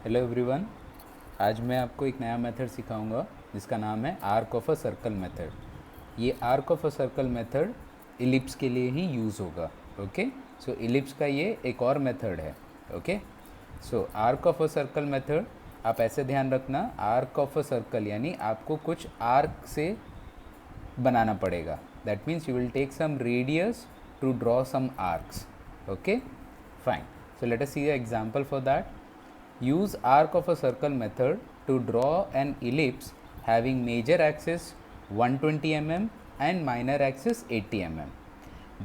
Hello everyone. आज मैं आपको एक नया मेथड सिखाऊंगा जिसका नाम है arc of a circle method. ये arc of a circle method ellipse के लिए ही यूज़ होगा। ओके, सो इलिप्स का ये एक और मेथड है। Okay, so arc of a circle method आप ऐसे ध्यान रखना, आर्क ऑफ अ सर्कल यानी आपको कुछ आर्क से बनाना पड़ेगा। That means you will take some radius to draw some arcs. Okay, fine. So let us see an example for that. Use arc of a circle method to draw an ellipse having major axis 120 mm and minor axis 80 mm.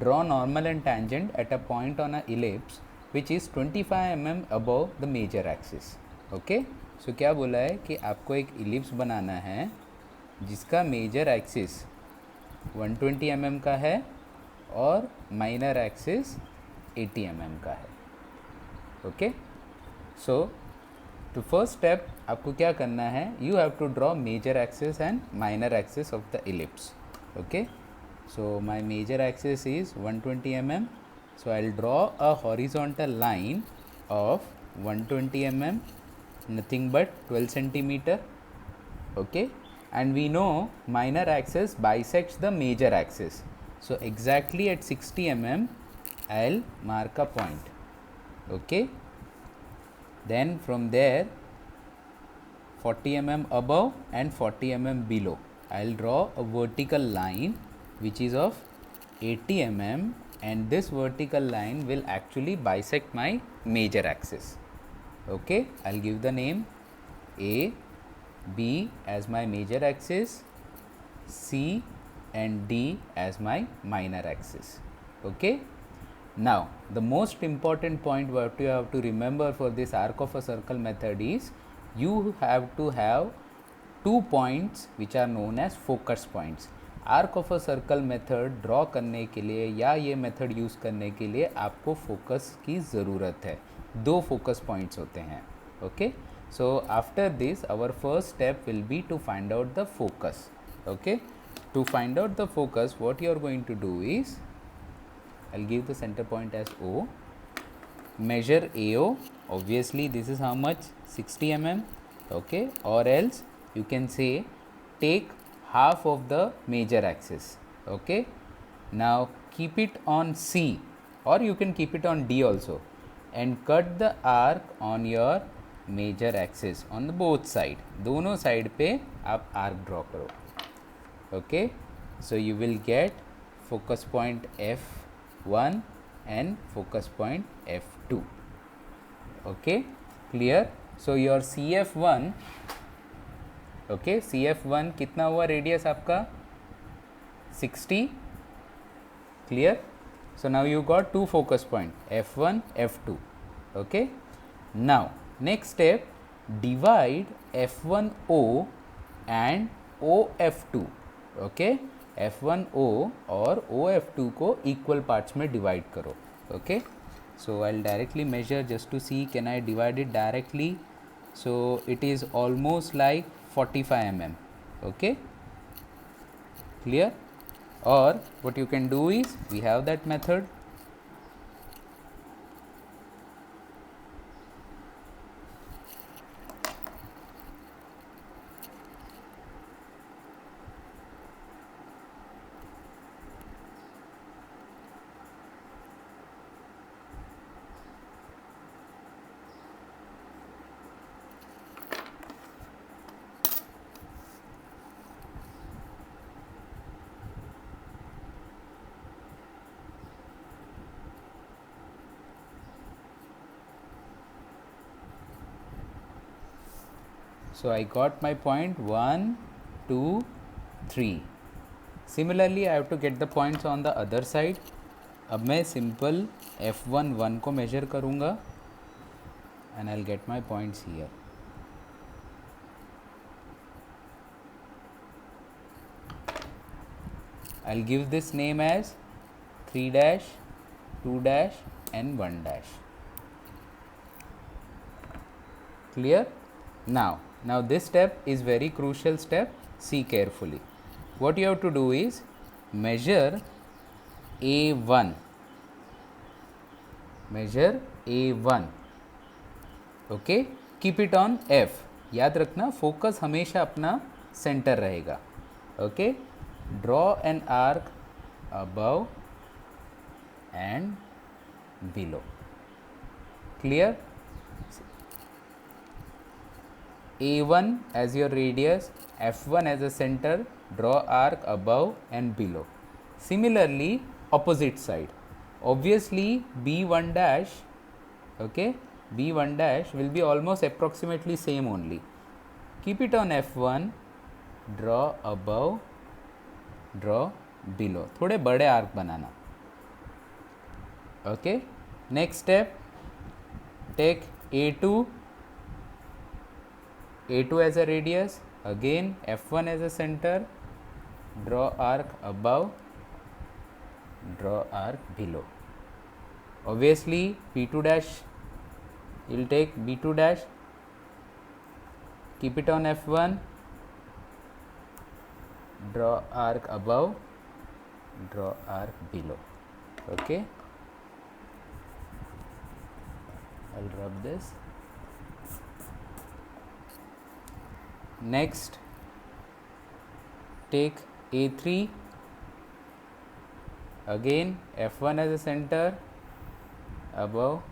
Draw normal and tangent at a point on a ellipse which is 25 mm above the major axis. Okay? So क्या बोला है कि आपको एक ellipse बनाना है जिसका major axis 120 mm का है और माइनर एक्सिस 80 mm का है। ओके, सो तो फर्स्ट स्टेप आपको क्या करना है, you have to draw major axis and minor axis of the ellipse. Okay, so my major axis is 120 mm, so I'll draw a horizontal line of 120 mm, nothing but 12 centimeter. Okay, and we know minor axis bisects the major axis, so exactly at 60 mm I'll mark a point. Okay, then from there 40 mm above and 40 mm below I'll draw a vertical line which is of 80 mm, and this vertical line will actually bisect my major axis. Okay, I'll give the name A, B as my major axis, C and D as my minor axis. Okay, now the most important point what you have to remember for this arc of a circle method is you have to have 2 points which are known as focus points. Arc of a circle method draw करने के लिए या ये method use करने के लिए आपको focus की ज़रूरत है। 2 फोकस पॉइंट्स होते हैं। Okay, so after this our first step will be to find out the focus. Okay, to find out the focus what you are going to do is I'll give the center point as O, measure AO, obviously this is how much, 60 mm. Okay, or else you can say take half of the major axis. Okay, now keep it on C or you can keep it on D also and cut the arc on your major axis on the both side, दोनों side पे आप arc draw करो। Okay, so you will get focus point F1 and focus point F2. Okay, clear? So your CF1, okay, CF1 कितना हुआ radius आपका 60, clear? So now you got 2 focus point F1, F2. Okay, now next step, divide F1O and OF2. Okay, F1O और OF2 को equal parts में divide करो। Okay, so I will directly measure just to see can I divide it directly. So it is almost like 45 mm. Okay, clear? और what you can do is we have that method. So I got my point 1, 2, 3. Similarly I have to get the points on the other side. अब मैं simple F1 1 को major करूँगा and I'll get my points here. I'll give this name as 3 dash, 2 dash and 1 dash. Clear? Now this step is very crucial step. See carefully. What you have to do is measure A1. Measure A1. Okay, keep it on F, याद रखना focus हमेशा अपना centre रहेगा. Okay, draw an arc above and below. Clear? A1 as your radius, F1 as a center, draw arc above and below. Similarly, opposite side. Obviously, B1 dash, okay, B1 dash will be almost approximately same only. Keep it on F1, draw above, draw below. थोड़े बड़े arc banana. Okay, next step, take A2 as a radius, again F1 as a center, draw arc above, draw arc below. Obviously P2 dash, you'll take B2 dash, keep it on F1, draw arc above, draw arc below. Okay, I'll rub this. Next, take A3, again F1 as a center, above,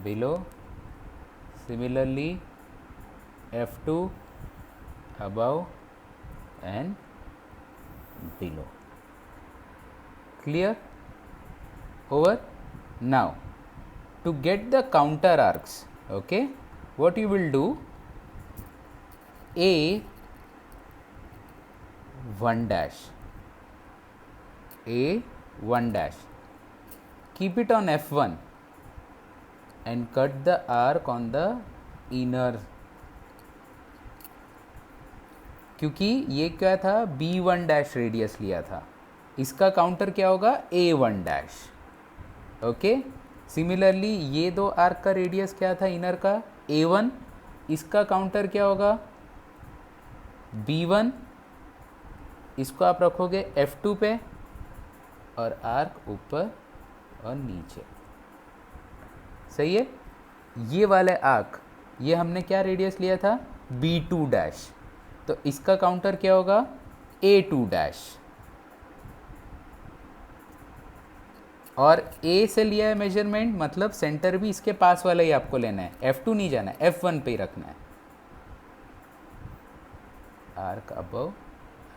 below. Similarly, F2 above and below. Clear? Over. Now, to get the counter arcs, okay, what you will do, A1 dash, A1 dash, keep it on F1 and cut the arc on the inner, क्योंकि ये क्या था, B1 dash radius लिया था, इसका counter क्या होगा, A1 dash. Okay, similarly ये दो आर्क का रेडियस क्या था, इनर का A1, इसका काउंटर क्या होगा, B1. इसको आप रखोगे F2 पे और आर्क ऊपर और नीचे. सही है. ये वाले आर्क, ये हमने क्या रेडियस लिया था, B2 डैश, तो इसका काउंटर क्या होगा, A2 डैश. और A से लिया है मेजरमेंट, मतलब सेंटर भी इसके पास वाला ही आपको लेना है, F2 नहीं जाना है, F1 पे ही रखना है. Arc above,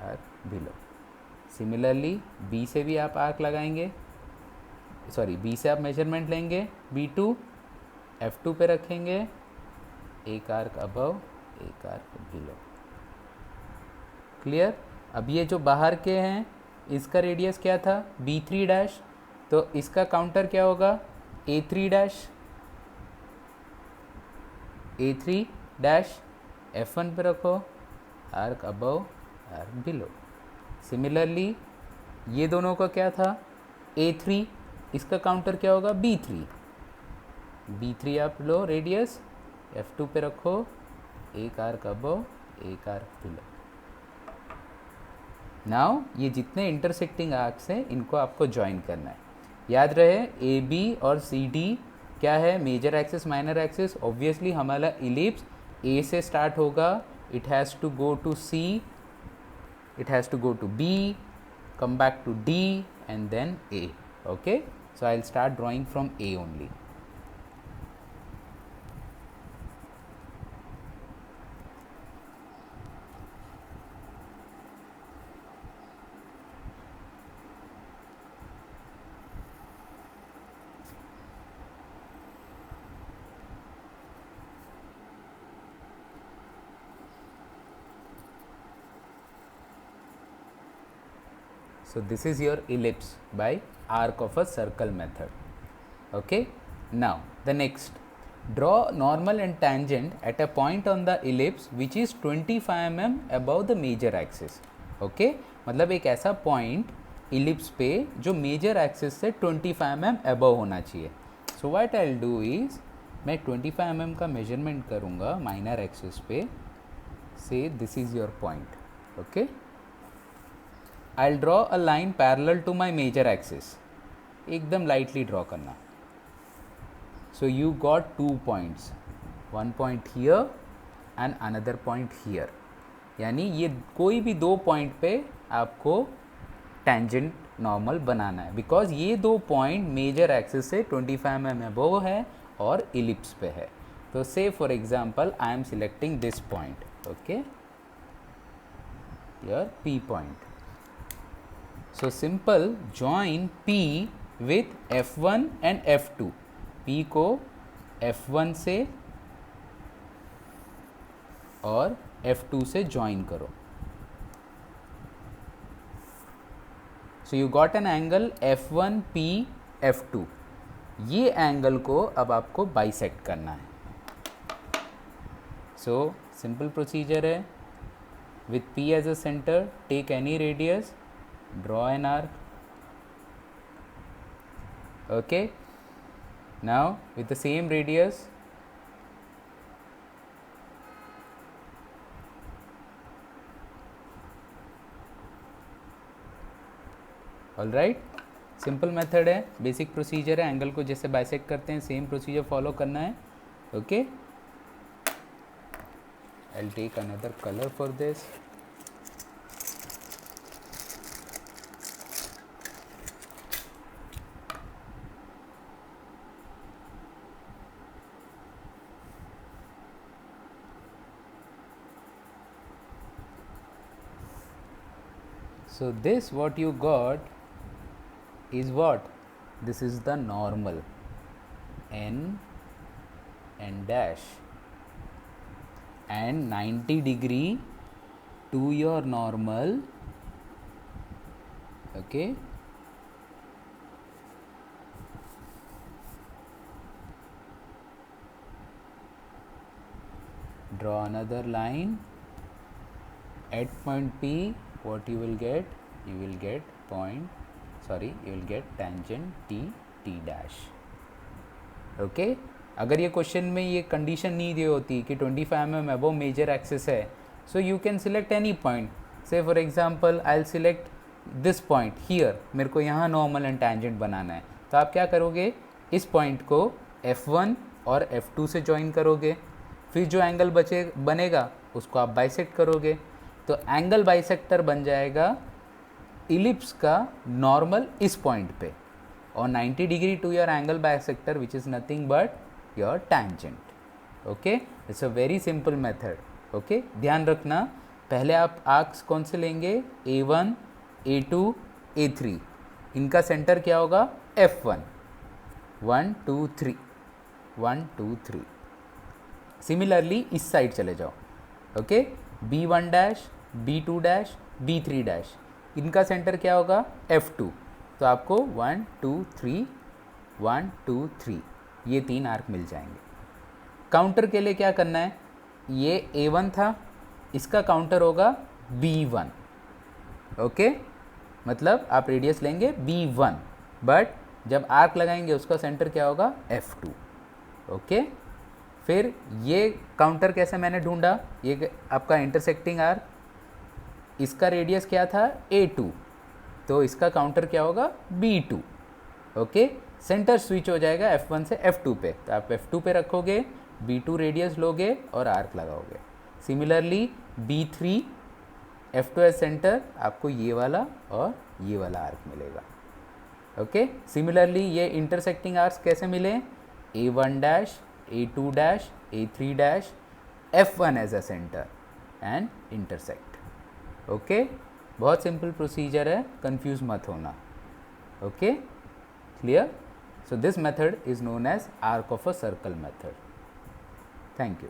arc below. Similarly B से भी आप आर्क लगाएंगे, सॉरी B से आप मेजरमेंट लेंगे, B2 F2 पे रखेंगे, एक आर्क अबव, एक आर्क बिलो. क्लियर? अब ये जो बाहर के हैं, इसका रेडियस क्या था, B3 डैश, तो इसका काउंटर क्या होगा, A3 dash, A3 dash, F1 पे रखो, arc above, arc below. Similarly ये दोनों का क्या था, A3, इसका काउंटर क्या होगा, B3. B3 आप लो रेडियस, F2 पे रखो, एक आर्क अबव, एक आर्क बिलो. नाउ ये जितने इंटरसेक्टिंग आर्क्स हैं, इनको आपको ज्वाइन करना है. याद रहे AB और CD क्या है, major axis minor axis. Obviously हमारा इलिप्स A से स्टार्ट होगा, it has to go to C, it has to go to B, come back to D and then A. Okay, so I'll start drawing from A only. So this is your ellipse by arc of a circle method. Okay, now the next, draw normal and tangent at a point on the ellipse which is 25 mm above the major axis. Okay, मतलब एक ऐसा point ellipse पे जो major axis से 25 mm above होना चाहिए. So what I'll do is, मैं 25 mm का measurement करूँगा minor axis पे. Say this is your point. Okay, I'll draw a line parallel to my major axis. एकदम lightly draw करना. So you got 2 points. One point here and another point here, यानी ये कोई भी दो point पे आपको टेंजेंट नॉर्मल बनाना है, बिकॉज ये दो पॉइंट मेजर एक्सिस से 25 mm अबव है और इलिप्स पे है. तो से for example I am selecting this point, okay, your P point. So simple join P with F1 and F2. P को F1 से और F2 से ज्वाइन करो. So you got an angle F1P F2. ये एंगल को अब आपको bisect करना है. सो सिंपल प्रोसीजर है. With P as a centre, take any radius, draw an arc. Okay, now with the same radius all right. Simple method है, basic procedure है. Angle को जैसे बाइसेक्ट करते हैं सेम प्रोसीजर फॉलो करना है. Okay, I will take another colour for this. So this what you got is what? This is the normal n dash, and 90 degree to your normal, okay, draw another line at point P. What you will get? You will get you will get tangent T dash. Okay, अगर ये question में ये condition नहीं दी होती कि 25 mm above major axis है, so you can select any point. Say for example I will select this point here. मेरे को यहाँ नॉर्मल एंड टैंजेंट बनाना है. तो आप क्या करोगे, इस पॉइंट को F1 और F2 से ज्वाइन करोगे. फिर जो एंगल बनेगा उसको आप बाइसेक्ट करोगे. तो एंगल बाइसेक्टर बन जाएगा इलिप्स का नॉर्मल इस पॉइंट पे, और 90 degree to your angle bisector which is nothing but your tangent. Okay, it's a very simple method. Okay, ध्यान रखना, पहले आप आर्क्स कौन से लेंगे, A1, A2, A3. इनका सेंटर क्या होगा, F1. 1 2 3 1 2 3. सिमिलरली इस साइड चले जाओ. Okay, B1 dash, B2 dash, B3 dash, इनका सेंटर क्या होगा, F2. तो आपको 1 2 3 1 2 3 ये 3 आर्क मिल जाएंगे. काउंटर के लिए क्या करना है, ये A1 था, इसका काउंटर होगा B1. ओके, मतलब आप रेडियस लेंगे B1, बट जब आर्क लगाएंगे उसका सेंटर क्या होगा, F2. ओके, फिर ये काउंटर कैसे मैंने ढूंढा, ये आपका इंटरसेक्टिंग आर्क, इसका रेडियस क्या था, A2, तो इसका काउंटर क्या होगा, B2. ओके, सेंटर स्विच हो जाएगा F1 से F2 पे. तो आप F2 पे रखोगे, B2 रेडियस लोगे और आर्क लगाओगे. Similarly B3, F2 as centre, आपको ये वाला और ये वाला आर्क मिलेगा. ओके, सिमिलरली ये इंटरसेक्टिंग आर्क्स कैसे मिले, A1 dash, A2 dash, A3 dash, F1 as a centre and intersect. Okay, बहुत सिंपल प्रोसीजर है, कंफ्यूज मत होना. Okay, clear. So this method is known as arc of a circle method. Thank you.